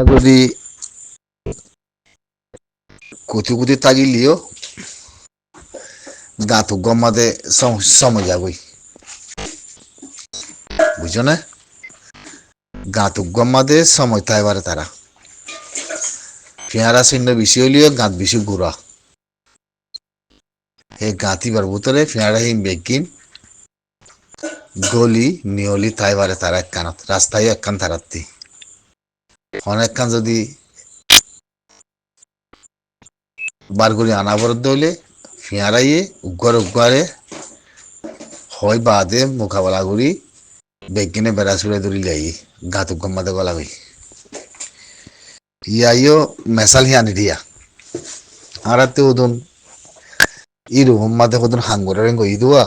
যদি কুতি কুতি তাগিলিও গাঁতু গমাদে সময় যাবই বুঝছো না গাঁতু গমাদে সময় তাইবারে তারা পেয়ারা শূন্য বেশি হইলেও গাঁত বেশি গুড়া এই গাঁতিবার ভিতরে পেয়ারা হিম বেগিন গলি নিয়লি তাইবারে তারা একখানত রাস্তায় একখান তারাত্তি অনেকখান যদি বারগুলি আনাবরত দইলে ফিয়ারাইয়ে উগ্গরে হয় বাদে মোকাবেলা করি বেগিনে বেড়া ছুড়ে ধরি যাই গাঁতু গম্মাতে গলা হই ইয়াইও মেসাল হিয়ানি দিয়া আরাতে উদন ইরু হম্মাতে কদন হাঙ্গরে রেঙ্গো ইদুয়া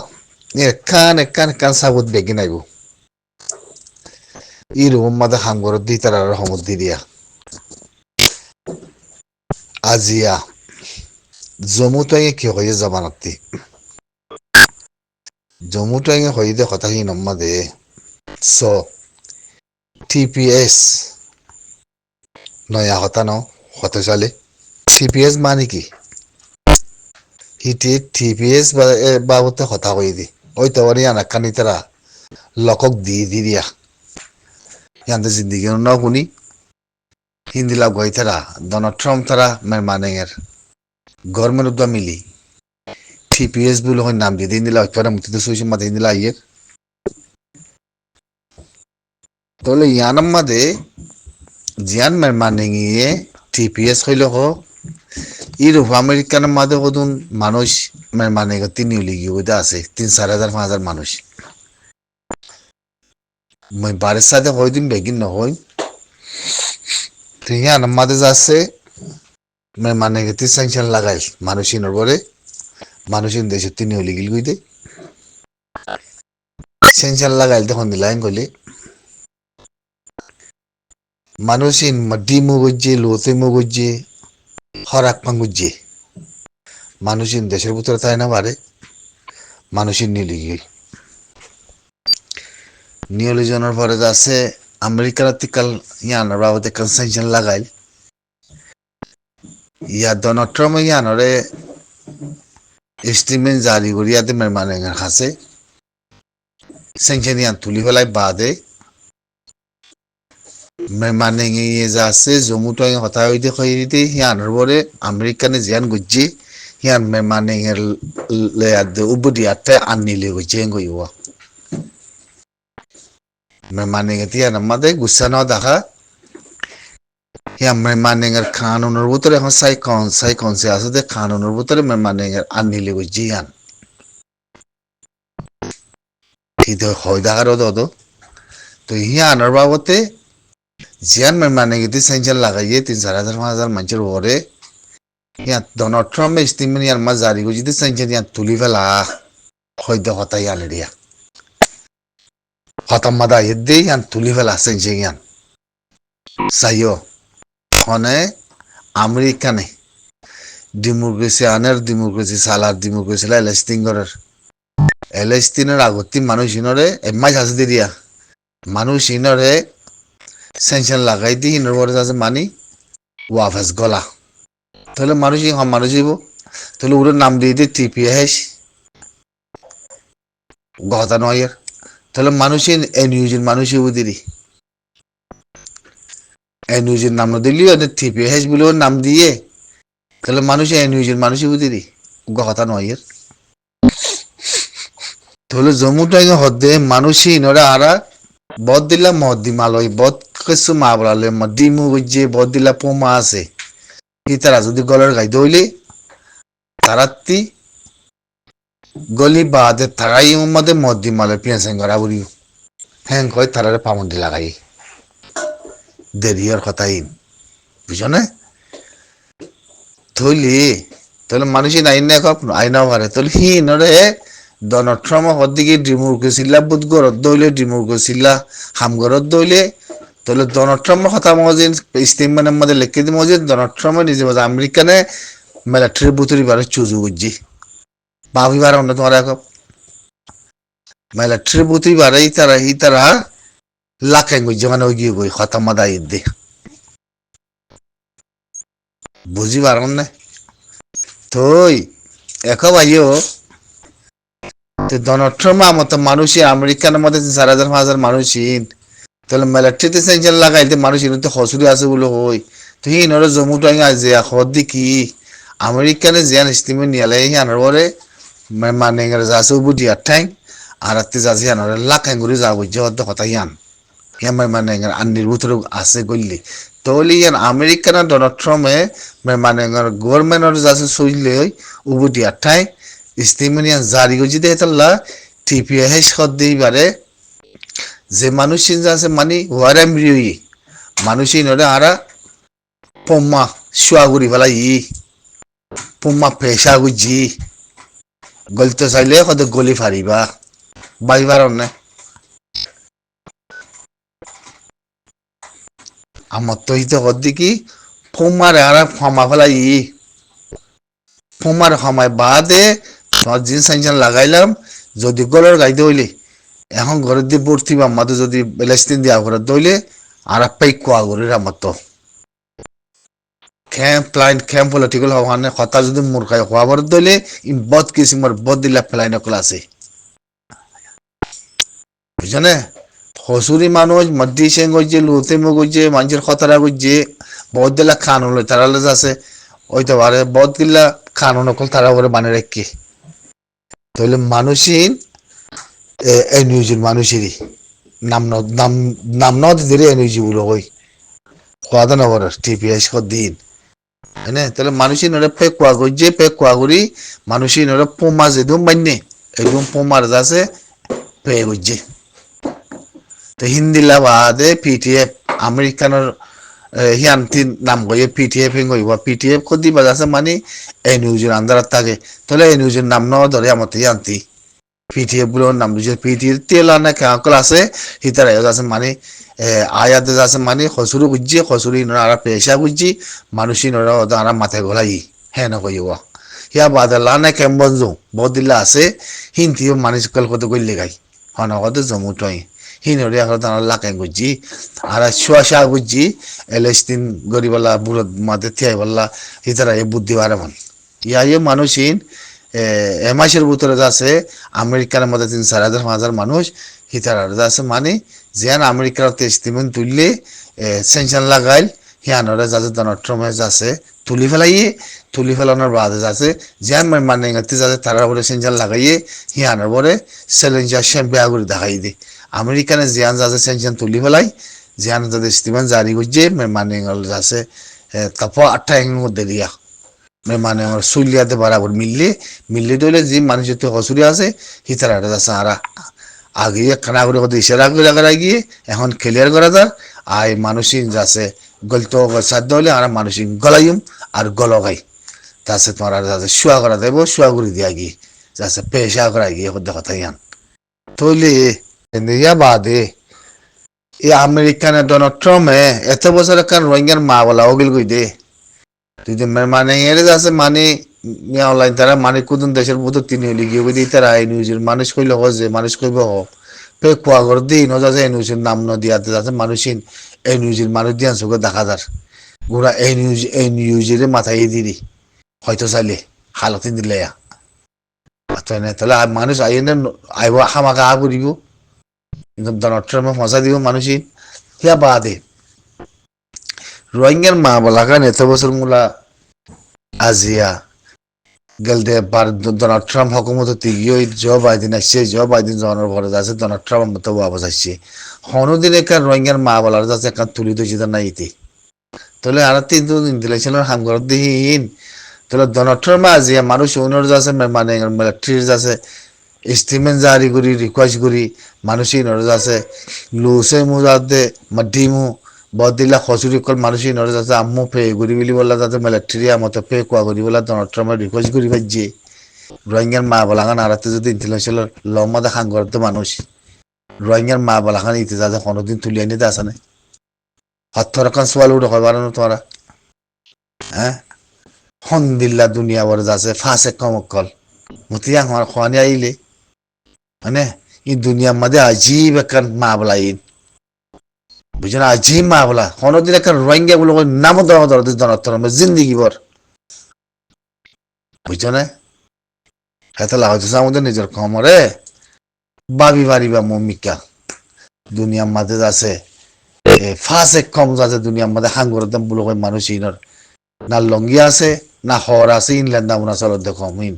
এখান সাবুত বেগিন আইব ইরু হম্মাতে হাঙ্গরত দি তার রহমত দি দিয়া আজিয়া জমুটাইয়ে কি হয়ে জামানাতি জমুটাইয়ে হয়ে দে কথা হি নম্মা দে সো টিপিএস নয়া হতা ন হতে চলে টিপিএস মানে কি হিটি টিপিএস বাবতে কথা কই দি ওই তো ওরি আনাকানি তারা লকক দি দিয়া ইয়ান্তে জিন্দিগি ন শুনি হিন্দি লাভ গই তারা ডোনাল্ড ট্রাম্প তারা মেরমানেঙের গভর্নমেন্ট উদ্যা মিলি টিপিএস বলে হয় নাম দিয়ে দিলা একবারে মুক্তিতে সুইসে মাথা দিলা আইয়ের তাহলে ইয়ানাম মাদে জিয়ান মেরমানেঙিয়ে টিপিএস হইল হ ইউরোপ আমেরিকার মাঝে কদুন মানুষ মানে তিনি লিগিয়ে আছে 3-4 হাজার 5,000 মানুষ মই বাড়ির সাথে হয়দিন বেগিন নহই তুই মাঝে যাচ্ছে মানে গেতি স্যাংশন লাগাই মানুষিনের পরে মানুষিন দেশে তিনি লিগিল গইতে স্যাংশন লাগাইল তখন দিলাইন গলি মানুষিন ডিমু গজ্জে লোতে মু গজ্জে হরাক পাঙ্গুজ্জে মানুষিন দেশের ভিতরে তাই না পারে মানুষিন নিয়ে নিয়োজনের পরে আছে আমেরিকার তিকাল ইয়ানোর বাবদে কনসেনশন লাগাইল ইয়া ডোনাল্ড ট্রাম্প ইয়ানরে স্টেটমেন্ট জারি করিয়াতে মানে খাসে সেনশন ইয়ান তুলি ফেলাই বাদে মানে ইয়ে যাচ্ছে জম্মুটো হতা হইতে হইতে ইয়ানোর পরে আমেরিকানে জিয়ান গুজ্জি ইয়ান মানে উবুদিয়াতে আনিলে গুজ্জে গইবা মেমানেঙে তিয়া নামাদে গুছা ন দেখা মেমানেঙের খানুনের ভিতরে এখন সাইকনসে আছে যে খানুনের ভিতরে মেমানেঙের আনিলে গুজি ইয়ান ঠিক হয় দেখার তো ইয়ানোর বাবতে জিয়ান মেমানেঙে সেঞ্চন লাগাইয়ে 3-4 হাজার 5,000 মানুষের ওরে ইয়াত ডোনাল্ড ট্রাম্প স্টিমেন ইয়ার মা জারি গুজিতে সেঞ্চন ইয়ান তুলি ফেলা হয়তো হতা ইয়ান এরিয়া হতাম মাদা ইদ্দে ইয়ান তুলি ফেলা সেঞ্চন ইয়ান সাইও হনে আমেরিকানে ডেমোক্রেসি আনের ডেমোক্রেসি সালার ডেমোক্রেসি এলস্তিনের আগতি মানুষ ইনরে এমাই হাসি দিয়া মানুষ ইনরে সেনশন লাগাই দি ইনর পরে আছে মানি ওয়াফেস গলা তাহলে মানুষই মানুষই তাহলে ওর নাম দিয়ে দিয়ে টিপিএস গহতা নয় তাহলে মানুষই এনিউজের মানুষই বুঝিরি এনিউজের নাম দিলিও টিপিএস বলেও নাম দিয়ে তাহলে মানুষই এনিউজের মানুষই বুঝিরি গহতা নয় তাহলে জম্মুটাইগে হদ্দে মানুষই ইনরা আরা বদ দিলা মদ্দি মালয় বদ কিছু মা বলালে ডিমু বুঝছে বদ দিলা পোমা আছে কি তারা যদি গলার গাই দইলে তারাত্তি গলি বাদে তারাই মধ্যে মদ্দি মালয় পিয়াসেন করা বুড়ি হ্যাং কয় তারারে পামন্দি লাগাই দেরিয়ার কথাই বুঝো না থইলি তাহলে মানুষই নাই না আইনাও পারে তাহলে হি নরে ডোনাল্ড ট্রাম্প হদ্দিকে ডেমোক্রেসিলা বুধ গরত দইলে ডেমোক্রেসিলা হামগরত দইলে তাহলে ডোনাল্ড ট্রাম্পের কথা মজিন স্টেটমেন্টের মধ্যে লিখে দি মজিন ডোনাল্ড ট্রাম্পের নিজে মজা আমেরিকানে মিলিটারি বুতুরি বারে চুজু বুঝছি ভাবিবার অন্য তোমার এক মিলিটারি বুতুরি বারে ইতারা লাখেন বুঝছে মানে ওই গিয়ে গই খতাম মাদা ইদ্দে বুঝি পারন না থই এখন ভাইও ডোনাল্ড ট্রাম্প মতো মানুষই আমেরিকার মধ্যে 4,000 5,000 মানুষই তাহলে মিলিটারিতে সেনশন লাগাইতে মানুষ ইনতে হসুরি আছে বলে হই তো হি নরে জমুটো যে হদ্দি কি আমেরিকানে জিয়ান ইস্তিমে নিয়ালে হিয়ানোর পরে মানে যাচ্ছে বুঝি আর ঠাই আর আত্মে যাচ্ছে হিয়ানোর লাখাঙ্গুরি যাবো যে হদ্দ কথা হিয়ান হিয়ান মানে আন্নির ভিতরে আছে গল্লি তাহলে ইয়ান আমেরিকানা ডোনাল্ড ট্রাম্পে মানে গভর্নমেন্টর যাচ্ছে সইলে উবুদি আর ঠাই ইস্তিমে নিয়ান জারি গজি দেয় তাল্লা টিপিএ হেস হদ্দি বারে যে মানুষ আছে মানে ওয়ারাম রিউই মানুষই নরে আরা পম্মা শুয়াগুড়ি ফেলা পম্মা পেশা গুজি গলতে চাইলে কত গলি ফারিবা বাইবার নে আমার তো হিতে কদ্দি কি পম্মার আরা ক্ষমা ফেলা পম্মার ক্ষমায় বাদে তোমার জিন্স সাইনসান লাগাইলাম যদি গলের গাইতে হইলে এখন ঘরের দিয়ে ভর্তি বা আমাদের যদি বেলাস্তিন দিয়া করে দইলে আর পাই কোয়া করে আমার তো ক্যাম্প পলিটিক্যাল হওয়ানে কথা যদি মূর্খায় হওয়াবার দইলে ই বদ কিসিমর বদ দিলা ফেলাই নকল আছে বুঝছনে হসুরি মানুষ মধ্যে সেং গইছে লুতে মো গইছে মানুষের খতরা গইছে বদ দিলা খান হলো তারা আছে ওই তো পারে বদ গিলা খান নকল তারা করে বানে রাখি তাহলে মানুষই এই নিউজের মানুষেরই নাম নাম নাম ন দিলে এই নিউজ গুলো হই খোয়াদা নগর টিপিএস দিন হ্যাঁ তাহলে মানুষই নরে ফেক কোয়া গইছে ফেক কোয়া করি মানুষই নরে পোমা যেদম মাইনে একদম পোমার যাচ্ছে পেয়ে গইছে তো হিন্দিলা বাদে পিটিএফ আমেরিকানোর হিয়ান্তি নাম গইয়ে পিটিএফ গইব পিটিএফ কদি বাজাছে মানে এই নিউজের আন্দারাত থাকে তাহলে এই নিউজের নাম ন ধরে আমার হিয়ান্তি পিটিএফ গুলো নাম দিয়েছে পিটিএফ তেল না কেমন আছে হিতারা আছে মানে আয়াতে আছে মানে খসুরি বুঝছি খসুরি নরা আর পেশা বুঝছি মানুষই নরা আর মাথায় গলাই হ্যাঁ না কইব হিয়া বাদালা না কেমন যো বদিল্লা আছে হিন্দিও মানুষ কল কত গইলে গাই হন কত জমুটই হিনরে এখন তার লাকাই বুঝছি আর শুয়াশা বুঝছি এলেস্তিন গরিবালা বুড়ো মাঝে থিয়াই বললা হিতারা এ বুদ্ধি বাড়ে মান ইয়া মানুষই এমাসের ভিতরে যাচ্ছে আমেরিকার মধ্যে 3,000 4,000 মানুষ হিতারা যাচ্ছে মানে যেন আমেরিকার ইস্তিমেন তুললে সেনশন লাগাইল হিয়ানরে যাচ্ছে ডোনাল্ড ট্রাম্পে যাচ্ছে তুলি ফেলানোর বাদে যাচ্ছে যেন মানে যাচ্ছে তারা বলে সেনশন লাগাইয়ে হিয়ানোর পরে চ্যালেঞ্জার সেন বেয়া করে দেখাই দে আমেরিকানে জিয়ান যাচ্ছে সেনশন তুলি ফেলাই জিয়ান যাদের ইস্তিমেন জারি করছে মানে যাচ্ছে তারপর 8 মধ্যে দিয়া মানে আমার সুলিয়াতে বরাবর মিললে দইলে যে মানুষের তো হসুরি আছে হিতারা আছে আরা আগে খানা করে কত ইশারা করে লাগা গিয়ে এখন ক্লিয়ার করা যার আর মানুষই যাচ্ছে গলতো সাধ্য হলে আর মানুষই গলাইম আর গলগাই তাছে তোমার আর যাচ্ছে শুয়া করা দেব শুয়া করে দিয়া গিয়ে যাচ্ছে পেশা করা গিয়ে কথা ইয়ান তৈলে ইয়া বাদে এই আমেরিকানে ডোনাল্ড ট্রাম্পে এত বছর কারণ রোহিঙ্গার মা বলা ওগিল কই দে তুই মানে এর আছে মানে অনলাইন তারা মানে কোন দেশের মতো তিনি হলি গিয়ে বুঝি তারা এই নিউজের মানুষ কইলে যে মানুষ কইব পে কোয়া করে দিই ন যাচ্ছে এই নিউজের নাম ন দিয়াতে যাচ্ছে মানুষই এই নিউজের মানুষ দিয়ান চোখে দেখা যার গোড়া এই নিউজের মাথায় দিদি হয়তো চাইলে হালতিন দিলে তাহলে মানুষ আইনে আইব হামাকা করিব কিন্তু ডোনাল্ড ট্রাম্পে মজা দিব মানুষই হিয়া বাদে রোহিঙ্গার মা বলা কারণ এত বছর মূলা আজিয়া গেলদে বার ডোনাল্ড ট্রাম্প হকুমত তিগিয়ে জো বাইদিন আসছে জো বাইদিন জনের ঘরে যাচ্ছে ডোনাল্ড ট্রাম্প মতো আবাস আসছে হনুদিন একার রোহিঙ্গার মা বলার যাচ্ছে একান তুলি দিয়েছি তার নাই ইতি তাহলে আর তিন ইন্টারন্যাশনাল হামগর দিহীন তাহলে ডোনাল্ড ট্রাম্প আজিয়া মানুষ ওনার যাচ্ছে মানে মিলিটারির যাচ্ছে স্টিমেন্ট জারি করি রিকোয়েস্ট করি মানুষই নরে যাচ্ছে লুসে মুজাদে মাডিমু বদিলা খসুরি কল মানুষই নরে যাচ্ছে আম্মু পে করি বলি বললা যাতে মিলিটারিয়া মতো পে কোয়া করি বলা ডোনাল্ড ট্রাম্পের রিকোয়েস্ট করি ভাইজি রোহিঙ্গার মা বলাখান আরাতে যদি ইন্টারন্যাশনাল লম্মা দেখান করতে মানুষ রোহিঙ্গার মা বলাখান ইতে যাতে কোনোদিন তুলিয়ে নিতে আসে না হত্তর খান সোয়াল উঠে হয় বাড়ানো তোমরা হ্যাঁ হন্দিল্লা দুনিয়া বড় যাচ্ছে ফাঁসে কমকল মতিয়া আমার খোয়ানি আইলে মানে এই দুনিয়ার মধ্যে আজীব একখান মা বলাই বুঝছো না আজিব মা বলা কোনোদিন একটা রোহিঙ্গা বলে নাম দেওয়া দরদ জনতরম জিন্দিগি ভর বুঝছো না এত লাগাইছে আমাদের নিজের কমরে ভাবি পারিবা মমিকা দুনিয়ার মাঝে আছে ফাঁস এক কম আছে দুনিয়ার মধ্যে হাঙ্গর দাম বলে মানুষ ইনর না লঙ্গি আছে না হর আছে ইন লেন্দা মুনা চলত কম ইন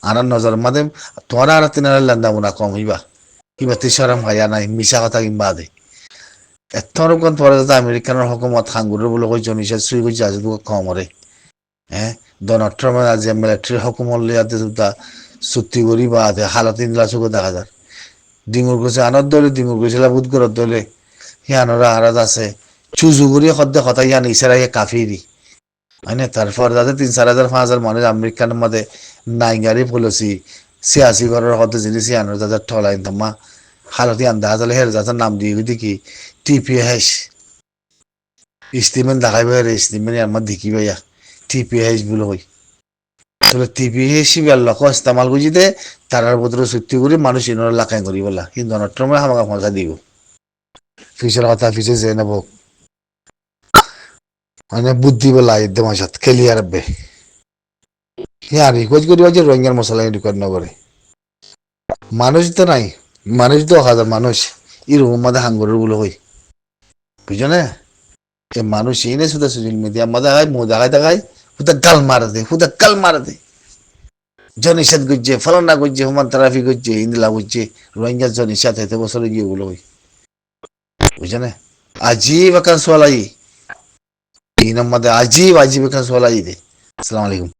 আনার নজর মাঝে তোরা আর তিন লেন্দা মুনা কম হইবা কিবা তিসরম হাইয়া নাই মিশা কথা কিংবা দে এতরকম পরে যাতে আমেরিকানের হকুমত হাঙ্গুরের বলে কই জনিসা শ্রী কই যাতে কম হরে হ্যাঁ ডোনাল্ড ট্রাম্প আজ মিলিটারি হকুমত লিয়াতে দুটা চুক্তি করি বা হালত ইন্দলা চোখে দেখা যায় ডিঙুর গছে আনত দলে ডিঙুর গছিলা বুধ গরত দলে সিয়ানরা আরাজ আছে চুজুগুরি সদ্য কথা ইয়ান ইসারাইয়ে কাফিরি হয় না তারপর যাতে 3-4,000-5,000 মানুষ আমেরিকানের মধ্যে নাইগারি পলিসি 86 ঘরের হতে জিনিস সিয়ানোর যাদের ঠলাইন তোমা হালতি আন্দা তাহলে হের যাতে নাম দিয়ে দেখি টিপিএস স্টিমেন দেখাই বাইরে স্টিমেন আমার দেখি ভাইয়া টিপিএস বলে কই তাহলে টিপিএস লক ইস্তেমাল করছি দে তারার বদলে চুক্তি করে মানুষ ইনর লাকাই করি বলা কিন্তু ডোনাল্ড ট্রাম্পে আমাকে মজা দিব ফিসের কথা ফিসে যে নেব মানে বুদ্ধি বলা একদম আসাত খেলি আর বে আর রিকোয়েস্ট করি যে রোহিঙ্গার মশলা রিকোয়েস্ট না করে মানুষ তো নাই মানুষ তো হাজার মানুষ ই রুমের মধ্যে হাঙ্গরের বলে কই বুঝছো না এ মানুষ এই নেই শুধু সোশ্যাল মিডিয়া মধ্যে দেখায় মুখ দেখায় হুদা গাল মারা দে জনিষাদ করছে ফলানা করছে হুমান তারাফি করছে ইন্দিলা করছে রোহিঙ্গা জনিষাদ হইতে বছরে গিয়ে বলে কই বুঝছো না আজীব একান সোয়ালাই এই নম্বর আজীব একান সোয়ালাই দে আসসালামু আলাইকুম